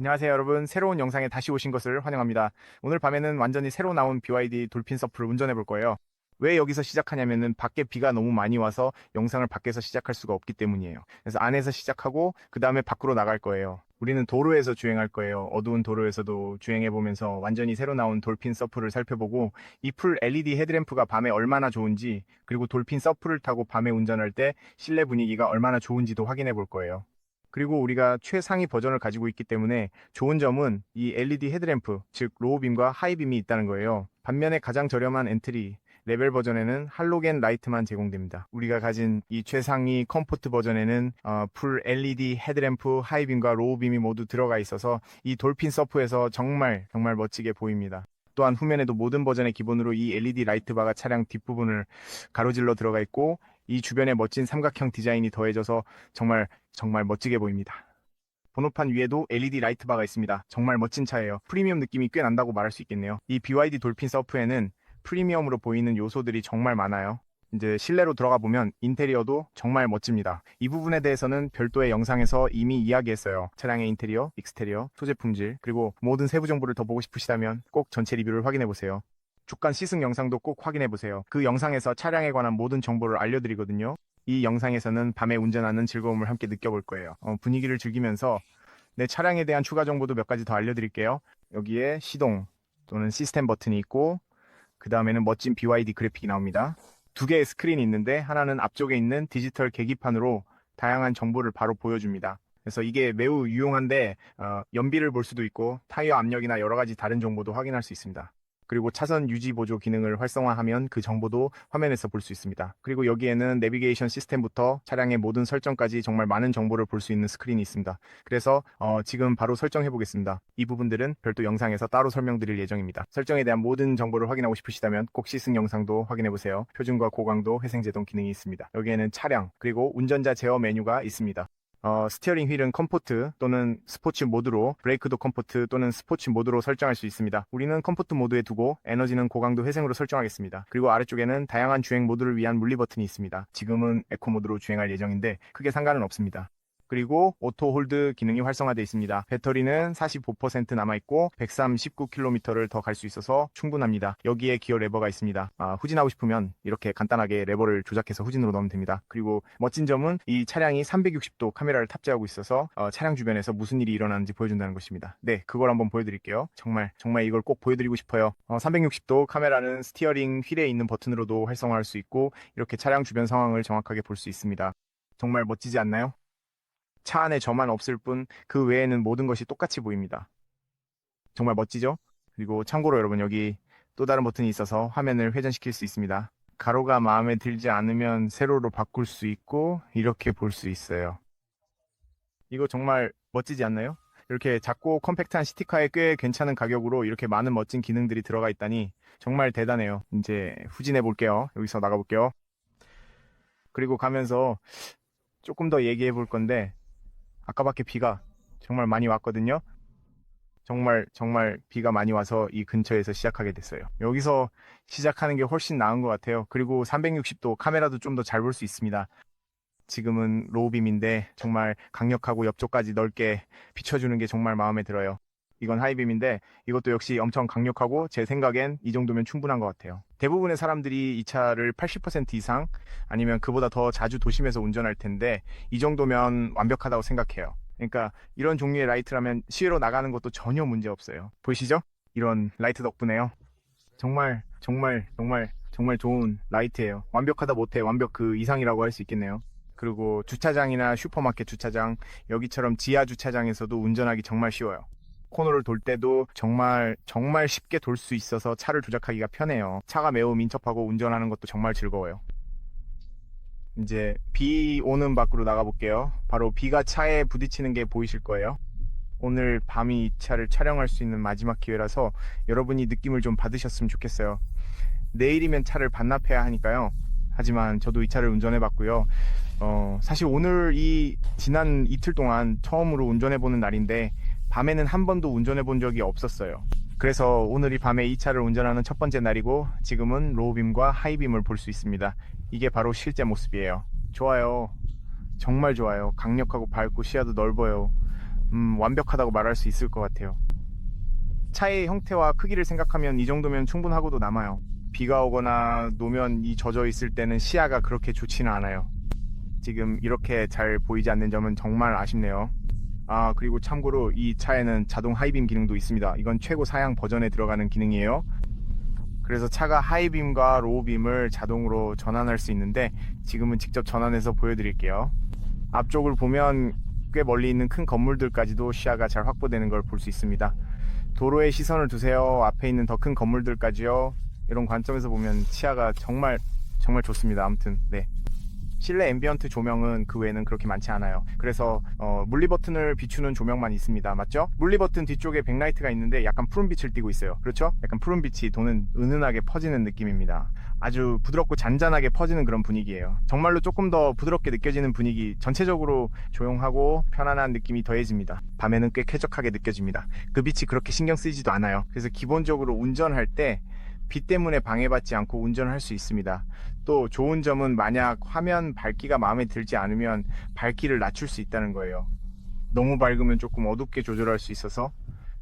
안녕하세요 여러분, 새로운 영상에 다시 오신 것을 환영합니다. 오늘 밤에는 완전히 새로 나온 BYD 돌핀 서프를 운전해 볼 거예요. 왜 여기서 시작하냐면은 밖에 비가 너무 많이 와서 영상을 밖에서 시작할 수가 없기 때문이에요. 그래서 안에서 시작하고 그 다음에 밖으로 나갈 거예요. 우리는 도로에서 주행할 거예요. 어두운 도로에서도 주행해 보면서 완전히 새로 나온 돌핀 서프를 살펴보고 이 풀 LED 헤드램프가 밤에 얼마나 좋은지, 그리고 돌핀 서프를 타고 밤에 운전할 때 실내 분위기가 얼마나 좋은지도 확인해 볼 거예요. 그리고 우리가 최상위 버전을 가지고 있기 때문에 좋은 점은 이 LED 헤드램프, 즉 로우빔과 하이빔이 있다는 거예요. 반면에 가장 저렴한 엔트리 레벨 버전에는 할로겐 라이트만 제공됩니다. 우리가 가진 이 최상위 컴포트 버전에는 풀 LED 헤드램프, 하이빔과 로우빔이 모두 들어가 있어서 이 돌핀 서프에서 정말 멋지게 보입니다. 또한 후면에도 모든 버전의 기본으로 이 LED 라이트바가 차량 뒷부분을 가로질러 들어가 있고, 이 주변에 멋진 삼각형 디자인이 더해져서 정말 멋지게 보입니다. 번호판 위에도 LED 라이트바가 있습니다. 정말 멋진 차예요. 프리미엄 느낌이 꽤 난다고 말할 수 있겠네요. 이 BYD 돌핀 서프에는 프리미엄으로 보이는 요소들이 정말 많아요. 이제 실내로 들어가 보면 인테리어도 정말 멋집니다. 이 부분에 대해서는 별도의 영상에서 이미 이야기했어요. 차량의 인테리어, 익스테리어, 소재 품질, 그리고 모든 세부 정보를 더 보고 싶으시다면 꼭 전체 리뷰를 확인해 보세요. 주간 시승 영상도 꼭 확인해 보세요. 그 영상에서 차량에 관한 모든 정보를 알려드리거든요. 이 영상에서는 밤에 운전하는 즐거움을 함께 느껴볼 거예요. 분위기를 즐기면서 내 차량에 대한 추가 정보도 몇 가지 더 알려드릴게요. 여기에 시동 또는 시스템 버튼이 있고, 그 다음에는 멋진 BYD 그래픽이 나옵니다. 두 개의 스크린이 있는데 하나는 앞쪽에 있는 디지털 계기판으로 다양한 정보를 바로 보여줍니다. 그래서 이게 매우 유용한데 연비를 볼 수도 있고 타이어 압력이나 여러 가지 다른 정보도 확인할 수 있습니다. 그리고 차선 유지 보조 기능을 활성화하면 그 정보도 화면에서 볼 수 있습니다. 그리고 여기에는 내비게이션 시스템부터 차량의 모든 설정까지 정말 많은 정보를 볼 수 있는 스크린이 있습니다. 그래서 지금 바로 설정해 보겠습니다. 이 부분들은 별도 영상에서 따로 설명드릴 예정입니다. 설정에 대한 모든 정보를 확인하고 싶으시다면 꼭 시승 영상도 확인해 보세요. 표준과 고강도 회생제동 기능이 있습니다. 여기에는 차량 그리고 운전자 제어 메뉴가 있습니다. 스티어링 휠은 컴포트 또는 스포츠 모드로, 브레이크도 컴포트 또는 스포츠 모드로 설정할 수 있습니다. 우리는 컴포트 모드에 두고 에너지는 고강도 회생으로 설정하겠습니다. 그리고 아래쪽에는 다양한 주행 모드를 위한 물리 버튼이 있습니다. 지금은 에코 모드로 주행할 예정인데 크게 상관은 없습니다. 그리고 오토 홀드 기능이 활성화되어 있습니다. 배터리는 45% 남아있고 139km를 더 갈 수 있어서 충분합니다. 여기에 기어 레버가 있습니다. 후진하고 싶으면 이렇게 간단하게 레버를 조작해서 후진으로 넣으면 됩니다. 그리고 멋진 점은 이 차량이 360도 카메라를 탑재하고 있어서 차량 주변에서 무슨 일이 일어나는지 보여준다는 것입니다. 네, 그걸 한번 보여드릴게요. 정말 이걸 꼭 보여드리고 싶어요. 360도 카메라는 스티어링 휠에 있는 버튼으로도 활성화할 수 있고, 이렇게 차량 주변 상황을 정확하게 볼 수 있습니다. 정말 멋지지 않나요? 차 안에 저만 없을 뿐 그 외에는 모든 것이 똑같이 보입니다. 정말 멋지죠? 그리고 참고로 여러분, 여기 또 다른 버튼이 있어서 화면을 회전시킬 수 있습니다. 가로가 마음에 들지 않으면 세로로 바꿀 수 있고 이렇게 볼 수 있어요. 이거 정말 멋지지 않나요? 이렇게 작고 컴팩트한 시티카에 꽤 괜찮은 가격으로 이렇게 많은 멋진 기능들이 들어가 있다니 정말 대단해요. 이제 후진해 볼게요. 여기서 나가 볼게요. 그리고 가면서 조금 더 얘기해 볼 건데, 아까 밖에 비가 정말 많이 왔거든요. 정말 비가 많이 와서 이 근처에서 시작하게 됐어요. 여기서 시작하는 게 훨씬 나은 것 같아요. 그리고 360도 카메라도 좀 더 잘 볼 수 있습니다. 지금은 로우빔인데 정말 강력하고 옆쪽까지 넓게 비춰주는 게 정말 마음에 들어요. 이건 하이빔인데 이것도 역시 엄청 강력하고 제 생각엔 이 정도면 충분한 것 같아요. 대부분의 사람들이 이 차를 80% 이상 아니면 그보다 더 자주 도심에서 운전할 텐데 이 정도면 완벽하다고 생각해요. 그러니까 이런 종류의 라이트라면 시외로 나가는 것도 전혀 문제 없어요. 보이시죠? 이런 라이트 덕분에요. 정말 좋은 라이트예요. 완벽하다 못해 완벽 그 이상이라고 할 수 있겠네요. 그리고 주차장이나 슈퍼마켓 주차장, 여기처럼 지하 주차장에서도 운전하기 정말 쉬워요. 코너를 돌 때도 정말 쉽게 돌 수 있어서 차를 조작하기가 편해요. 차가 매우 민첩하고 운전하는 것도 정말 즐거워요. 이제 비 오는 밖으로 나가 볼게요. 바로 비가 차에 부딪히는 게 보이실 거예요. 오늘 밤이 이 차를 촬영할 수 있는 마지막 기회라서 여러분이 느낌을 좀 받으셨으면 좋겠어요. 내일이면 차를 반납해야 하니까요. 하지만 저도 이 차를 운전해 봤고요. 사실 오늘 이 지난 이틀 동안 처음으로 운전해 보는 날인데 밤에는 한 번도 운전해 본 적이 없었어요. 그래서 오늘이 밤에 이 차를 운전하는 첫 번째 날이고, 지금은 로우빔과 하이빔을 볼 수 있습니다. 이게 바로 실제 모습이에요. 좋아요. 정말 좋아요. 강력하고 밝고 시야도 넓어요. 완벽하다고 말할 수 있을 것 같아요. 차의 형태와 크기를 생각하면 이 정도면 충분하고도 남아요. 비가 오거나 노면 젖어 있을 때는 시야가 그렇게 좋지는 않아요. 지금 이렇게 잘 보이지 않는 점은 정말 아쉽네요. 그리고 참고로 이 차에는 자동 하이빔 기능도 있습니다. 이건 최고 사양 버전에 들어가는 기능이에요. 그래서 차가 하이빔과 로우빔을 자동으로 전환할 수 있는데 지금은 직접 전환해서 보여드릴게요. 앞쪽을 보면 꽤 멀리 있는 큰 건물들까지도 시야가 잘 확보되는 걸 볼 수 있습니다. 도로에 시선을 두세요. 앞에 있는 더 큰 건물들까지요. 이런 관점에서 보면 시야가 정말 좋습니다. 아무튼 네. 실내 앰비언트 조명은 그 외에는 그렇게 많지 않아요. 그래서 물리 버튼을 비추는 조명만 있습니다. 맞죠? 물리 버튼 뒤쪽에 백라이트가 있는데 약간 푸른빛을 띠고 있어요. 그렇죠? 약간 푸른빛이 도는 은은하게 퍼지는 느낌입니다. 아주 부드럽고 잔잔하게 퍼지는 그런 분위기예요. 정말로 조금 더 부드럽게 느껴지는 분위기, 전체적으로 조용하고 편안한 느낌이 더해집니다. 밤에는 꽤 쾌적하게 느껴집니다. 그 빛이 그렇게 신경 쓰이지도 않아요. 그래서 기본적으로 운전할 때 빛 때문에 방해받지 않고 운전을 할 수 있습니다. 또 좋은 점은 만약 화면 밝기가 마음에 들지 않으면 밝기를 낮출 수 있다는 거예요. 너무 밝으면 조금 어둡게 조절할 수 있어서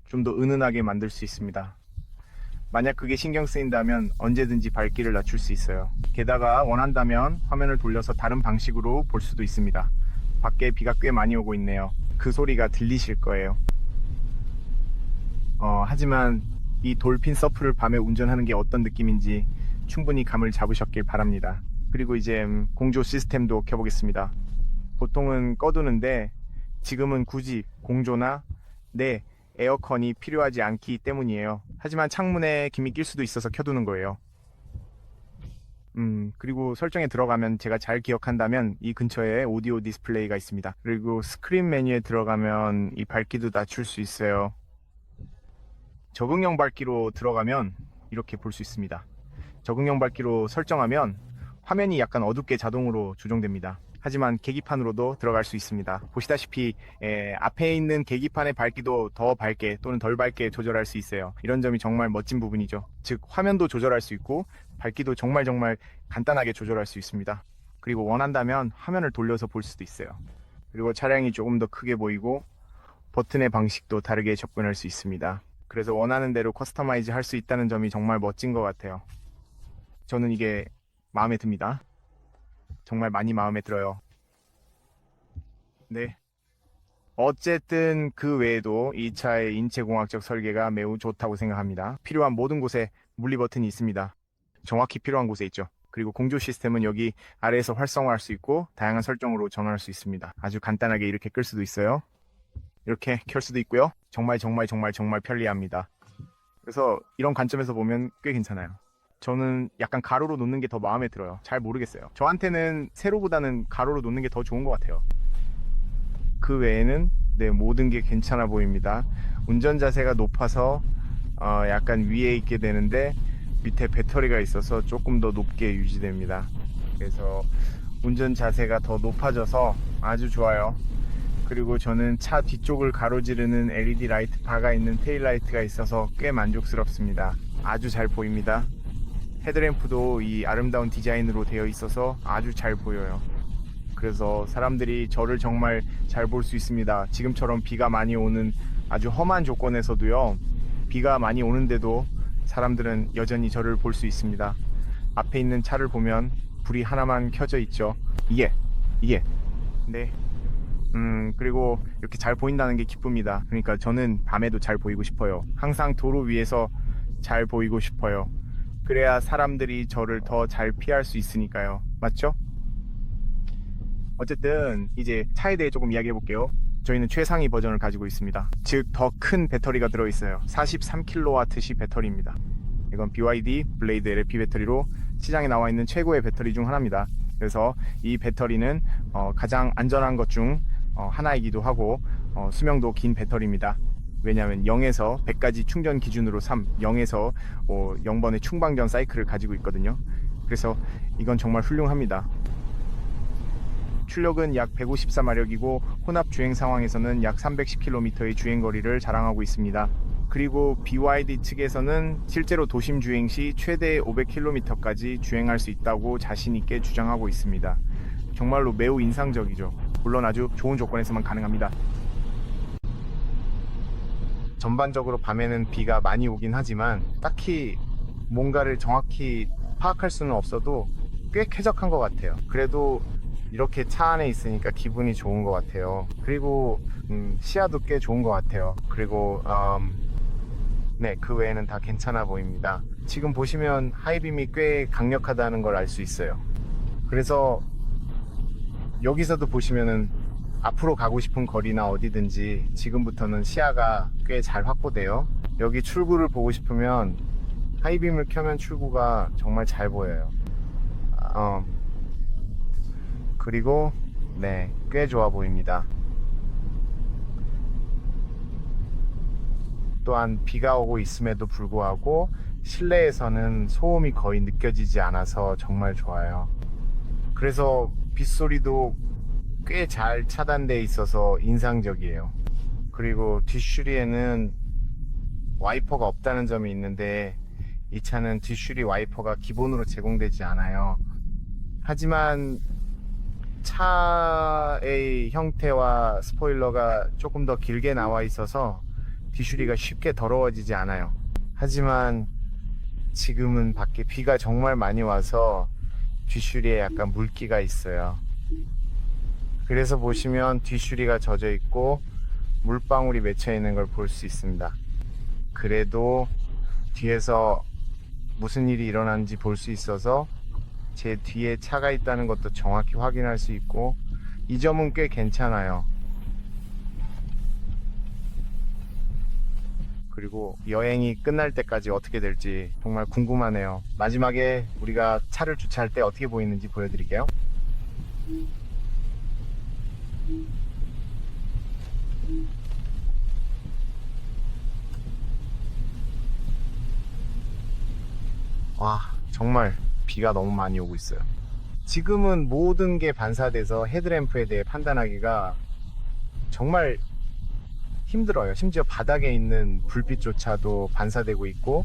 좀 더 은은하게 만들 수 있습니다. 만약 그게 신경 쓰인다면 언제든지 밝기를 낮출 수 있어요. 게다가 원한다면 화면을 돌려서 다른 방식으로 볼 수도 있습니다. 밖에 비가 꽤 많이 오고 있네요. 그 소리가 들리실 거예요. 하지만 이 돌핀 서프를 밤에 운전하는 게 어떤 느낌인지 충분히 감을 잡으셨길 바랍니다. 그리고 이제 공조 시스템도 켜보겠습니다. 보통은 꺼두는데 지금은 굳이 공조나 에어컨이 필요하지 않기 때문이에요. 하지만 창문에 김이 낄 수도 있어서 켜두는 거예요. 그리고 설정에 들어가면 제가 잘 기억한다면 이 근처에 오디오 디스플레이가 있습니다. 그리고 스크린 메뉴에 들어가면 이 밝기도 낮출 수 있어요. 적응형 밝기로 들어가면 이렇게 볼 수 있습니다. 적응형 밝기로 설정하면 화면이 약간 어둡게 자동으로 조정됩니다. 하지만 계기판으로도 들어갈 수 있습니다. 보시다시피 앞에 있는 계기판의 밝기도 더 밝게 또는 덜 밝게 조절할 수 있어요. 이런 점이 정말 멋진 부분이죠. 즉 화면도 조절할 수 있고 밝기도 정말 간단하게 조절할 수 있습니다. 그리고 원한다면 화면을 돌려서 볼 수도 있어요. 그리고 차량이 조금 더 크게 보이고 버튼의 방식도 다르게 접근할 수 있습니다. 그래서 원하는 대로 커스터마이즈 할 수 있다는 점이 정말 멋진 것 같아요. 저는 이게 마음에 듭니다. 정말 많이 마음에 들어요. 네. 어쨌든 그 외에도 이 차의 인체공학적 설계가 매우 좋다고 생각합니다. 필요한 모든 곳에 물리 버튼이 있습니다. 정확히 필요한 곳에 있죠. 그리고 공조 시스템은 여기 아래에서 활성화할 수 있고 다양한 설정으로 전환할 수 있습니다. 아주 간단하게 이렇게 끌 수도 있어요. 이렇게 켤 수도 있고요. 정말 편리합니다. 그래서 이런 관점에서 보면 꽤 괜찮아요. 저는 약간 가로로 놓는 게 더 마음에 들어요. 잘 모르겠어요. 저한테는 세로보다는 가로로 놓는 게 더 좋은 것 같아요. 그 외에는 모든 게 괜찮아 보입니다. 운전 자세가 높아서 약간 위에 있게 되는데 밑에 배터리가 있어서 조금 더 높게 유지됩니다. 그래서 운전 자세가 더 높아져서 아주 좋아요. 그리고 저는 차 뒤쪽을 가로지르는 LED 라이트 바가 있는 테일라이트가 있어서 꽤 만족스럽습니다. 아주 잘 보입니다. 헤드램프도 이 아름다운 디자인으로 되어 있어서 아주 잘 보여요. 그래서 사람들이 저를 정말 잘 볼 수 있습니다. 지금처럼 비가 많이 오는 아주 험한 조건에서도요. 비가 많이 오는데도 사람들은 여전히 저를 볼 수 있습니다. 앞에 있는 차를 보면 불이 하나만 켜져 있죠. 이게 네. 그리고 이렇게 잘 보인다는 게 기쁩니다. 그러니까 저는 밤에도 잘 보이고 싶어요. 항상 도로 위에서 잘 보이고 싶어요. 그래야 사람들이 저를 더 잘 피할 수 있으니까요. 맞죠? 어쨌든 이제 차에 대해 조금 이야기해 볼게요. 저희는 최상위 버전을 가지고 있습니다. 즉 더 큰 배터리가 들어있어요. 43kWh 배터리입니다. 이건 BYD 블레이드 LFP 배터리로 시장에 나와 있는 최고의 배터리 중 하나입니다. 그래서 이 배터리는 가장 안전한 것 중 하나이기도 하고 수명도 긴 배터리입니다. 왜냐하면 0에서 100까지 충전 기준으로 0에서 0번의 충방전 사이클을 가지고 있거든요. 그래서 이건 정말 훌륭합니다. 출력은 약 154마력이고 혼합 주행 상황에서는 약 310km의 주행거리를 자랑하고 있습니다. 그리고 BYD 측에서는 실제로 도심 주행 시 최대 500km까지 주행할 수 있다고 자신 있게 주장하고 있습니다. 정말로 매우 인상적이죠. 물론 아주 좋은 조건에서만 가능합니다. 전반적으로 밤에는 비가 많이 오긴 하지만 딱히 뭔가를 정확히 파악할 수는 없어도 꽤 쾌적한 것 같아요. 그래도 이렇게 차 안에 있으니까 기분이 좋은 것 같아요. 그리고 시야도 꽤 좋은 것 같아요. 그리고 네, 그 외에는 다 괜찮아 보입니다. 지금 보시면 하이빔이 꽤 강력하다는 걸 알 수 있어요. 그래서 여기서도 보시면은 앞으로 가고 싶은 거리나 어디든지 지금부터는 시야가 꽤 잘 확보돼요. 여기 출구를 보고 싶으면 하이빔을 켜면 출구가 정말 잘 보여요. 그리고 네, 꽤 좋아 보입니다. 또한 비가 오고 있음에도 불구하고 실내에서는 소음이 거의 느껴지지 않아서 정말 좋아요. 그래서 빗소리도 꽤 잘 차단되어 있어서 인상적이에요. 그리고 뒷슈리에는 와이퍼가 없다는 점이 있는데 이 차는 뒷슈리 와이퍼가 기본으로 제공되지 않아요. 하지만 차의 형태와 스포일러가 조금 더 길게 나와 있어서 뒷슈리가 쉽게 더러워지지 않아요. 하지만 지금은 밖에 비가 정말 많이 와서 뒷슈리에 약간 물기가 있어요. 그래서 보시면 뒷슈리가 젖어 있고 물방울이 맺혀 있는 걸 볼 수 있습니다. 그래도 뒤에서 무슨 일이 일어난지 볼 수 있어서 제 뒤에 차가 있다는 것도 정확히 확인할 수 있고 이 점은 꽤 괜찮아요. 그리고 여행이 끝날 때까지 어떻게 될지 정말 궁금하네요. 마지막에 우리가 차를 주차할 때 어떻게 보이는지 보여드릴게요. 와, 정말 비가 너무 많이 오고 있어요. 지금은 모든 게 반사돼서 헤드램프에 대해 판단하기가 정말 힘들어요. 심지어 바닥에 있는 불빛조차도 반사되고 있고,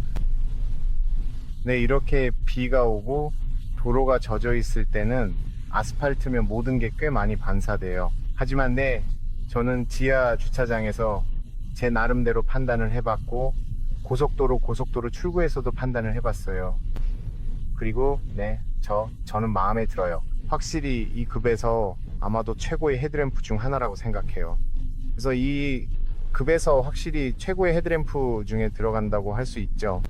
네, 이렇게 비가 오고 도로가 젖어 있을 때는 아스팔트면 모든 게 꽤 많이 반사돼요. 하지만 네, 저는 지하 주차장에서 제 나름대로 판단을 해봤고 고속도로 출구에서도 판단을 해봤어요. 그리고 네, 저는 마음에 들어요. 확실히 이 급에서 아마도 최고의 헤드램프 중 하나라고 생각해요. 그래서 이 급에서 확실히 최고의 헤드램프 중에 들어간다고 할 수 있죠.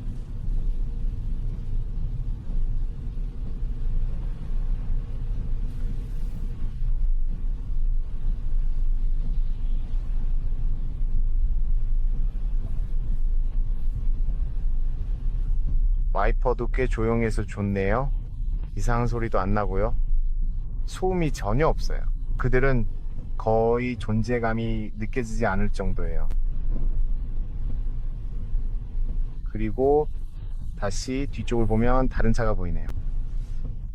와이퍼도 꽤 조용해서 좋네요. 이상한 소리도 안 나고요. 소음이 전혀 없어요. 그들은 거의 존재감이 느껴지지 않을 정도예요. 그리고 다시 뒤쪽을 보면 다른 차가 보이네요.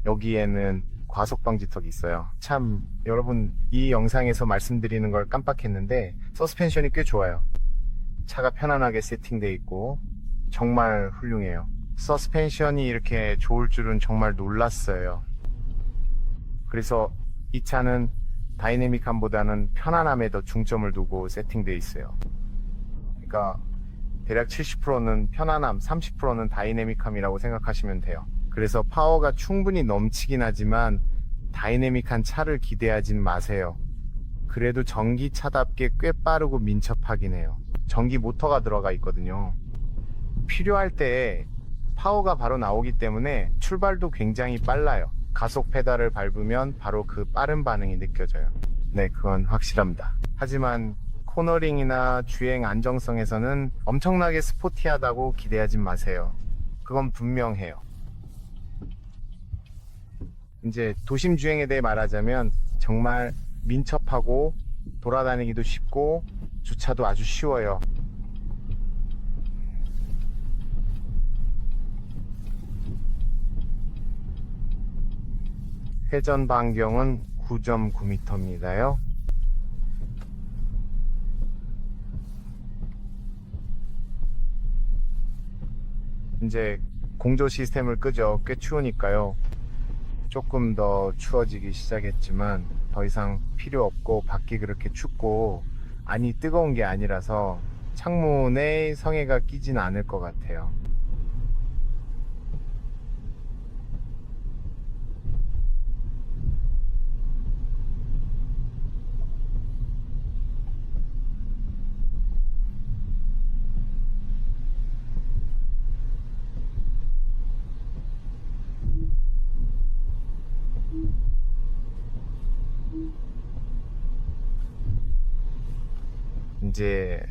여기에는 과속방지턱이 있어요. 참, 여러분, 이 영상에서 말씀드리는 걸 깜빡했는데 서스펜션이 꽤 좋아요. 차가 편안하게 세팅되어 있고 정말 훌륭해요. 서스펜션이 이렇게 좋을 줄은 정말 놀랐어요. 그래서 이 차는 다이내믹함보다는 편안함에 더 중점을 두고 세팅되어 있어요. 그러니까 대략 70%는 편안함, 30%는 다이내믹함이라고 생각하시면 돼요. 그래서 파워가 충분히 넘치긴 하지만 다이내믹한 차를 기대하진 마세요. 그래도 전기차답게 꽤 빠르고 민첩하긴 해요. 전기 모터가 들어가 있거든요. 필요할 때 파워가 바로 나오기 때문에 출발도 굉장히 빨라요. 가속 페달을 밟으면 바로 그 빠른 반응이 느껴져요. 네, 그건 확실합니다. 하지만 코너링이나 주행 안정성에서는 엄청나게 스포티하다고 기대하지 마세요. 그건 분명해요. 이제 도심 주행에 대해 말하자면 정말 민첩하고 돌아다니기도 쉽고 주차도 아주 쉬워요. 회전 반경은 9.9m입니다요. 이제 공조 시스템을 끄죠. 꽤 추우니까요. 조금 더 추워지기 시작했지만 더 이상 필요 없고 밖이 그렇게 춥고 안이 뜨거운 게 아니라서 창문에 성에가 끼진 않을 것 같아요. 이제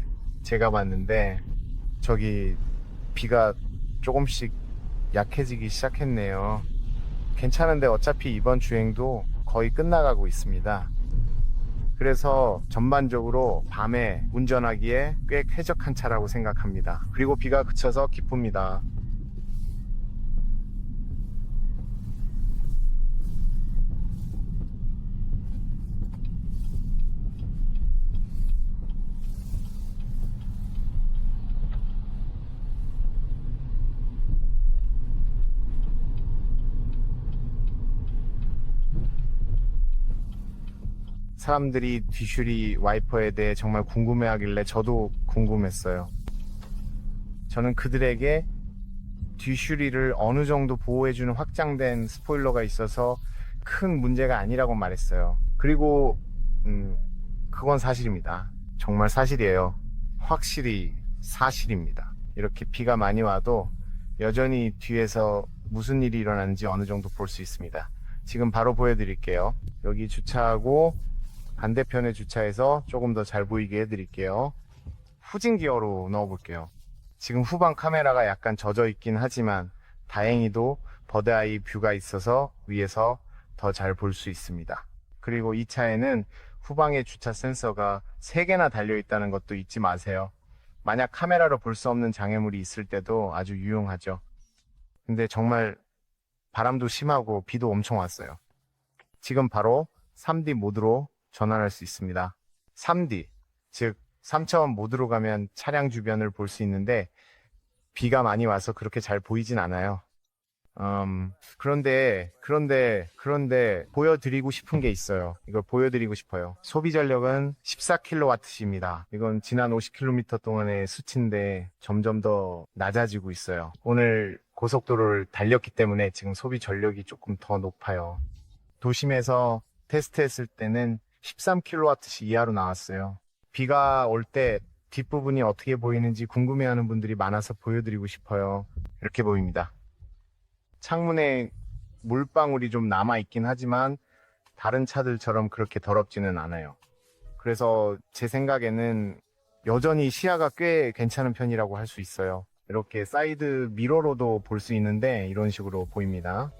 제가 봤는데 저기 비가 조금씩 약해지기 시작했네요. 괜찮은데 어차피 이번 주행도 거의 끝나가고 있습니다. 그래서 전반적으로 밤에 운전하기에 꽤 쾌적한 차라고 생각합니다. 그리고 비가 그쳐서 기쁩니다. 사람들이 뒤슈리 와이퍼에 대해 정말 궁금해하길래 저도 궁금했어요. 저는 그들에게 뒤슈리를 어느 정도 보호해주는 확장된 스포일러가 있어서 큰 문제가 아니라고 말했어요. 그리고 그건 사실입니다. 정말 사실이에요. 확실히 사실입니다. 이렇게 비가 많이 와도 여전히 뒤에서 무슨 일이 일어나는지 어느 정도 볼 수 있습니다. 지금 바로 보여드릴게요. 여기 주차하고 반대편에 주차해서 조금 더 잘 보이게 해드릴게요. 후진 기어로 넣어볼게요. 지금 후방 카메라가 약간 젖어 있긴 하지만 다행히도 버드아이 뷰가 있어서 위에서 더 잘 볼 수 있습니다. 그리고 이 차에는 후방에 주차 센서가 3개나 달려 있다는 것도 잊지 마세요. 만약 카메라로 볼 수 없는 장애물이 있을 때도 아주 유용하죠. 근데 정말 바람도 심하고 비도 엄청 왔어요. 지금 바로 3D 모드로 전환할 수 있습니다. 3D, 즉 3차원 모드로 가면 차량 주변을 볼 수 있는데 비가 많이 와서 그렇게 잘 보이진 않아요. 그런데 보여드리고 싶은 게 있어요. 이걸 보여드리고 싶어요. 소비 전력은 14kWh입니다. 이건 지난 50km 동안의 수치인데 점점 더 낮아지고 있어요. 오늘 고속도로를 달렸기 때문에 지금 소비 전력이 조금 더 높아요. 도심에서 테스트했을 때는 13kW 이하로 나왔어요. 비가 올 때 뒷부분이 어떻게 보이는지 궁금해하는 분들이 많아서 보여드리고 싶어요. 이렇게 보입니다. 창문에 물방울이 좀 남아있긴 하지만 다른 차들처럼 그렇게 더럽지는 않아요. 그래서 제 생각에는 여전히 시야가 꽤 괜찮은 편이라고 할 수 있어요. 이렇게 사이드 미러로도 볼 수 있는데 이런 식으로 보입니다.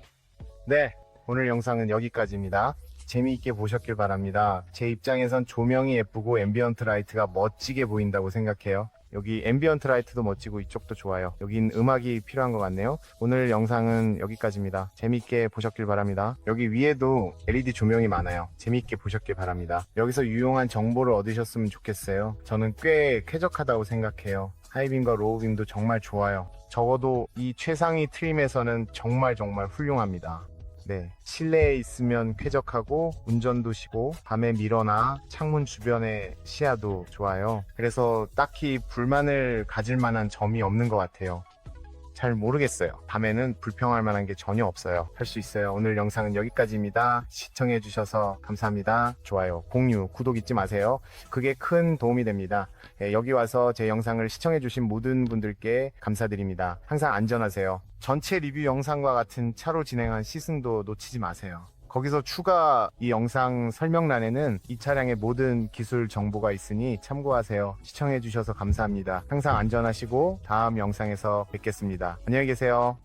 네, 오늘 영상은 여기까지입니다. 재미있게 보셨길 바랍니다. 제 입장에선 조명이 예쁘고 앰비언트 라이트가 멋지게 보인다고 생각해요. 여기 앰비언트 라이트도 멋지고 이쪽도 좋아요. 여긴 음악이 필요한 것 같네요. 오늘 영상은 여기까지입니다. 재미있게 보셨길 바랍니다. 여기 위에도 LED 조명이 많아요. 재미있게 보셨길 바랍니다. 여기서 유용한 정보를 얻으셨으면 좋겠어요. 저는 꽤 쾌적하다고 생각해요. 하이빔과 로우빔도 정말 좋아요. 적어도 이 최상위 트림에서는 정말 훌륭합니다. 네, 실내에 있으면 쾌적하고 운전도 쉬고 밤에 미러나 창문 주변의 시야도 좋아요. 그래서 딱히 불만을 가질 만한 점이 없는 것 같아요. 잘 모르겠어요. 밤에는 불평할 만한 게 전혀 없어요. 할 수 있어요. 오늘 영상은 여기까지입니다. 시청해 주셔서 감사합니다. 좋아요, 공유, 구독 잊지 마세요. 그게 큰 도움이 됩니다. 여기 와서 제 영상을 시청해 주신 모든 분들께 감사드립니다. 항상 안전하세요. 전체 리뷰 영상과 같은 차로 진행한 시승도 놓치지 마세요. 거기서 추가 이 영상 설명란에는 이 차량의 모든 기술 정보가 있으니 참고하세요. 시청해 주셔서 감사합니다. 항상 안전하시고 다음 영상에서 뵙겠습니다. 안녕히 계세요.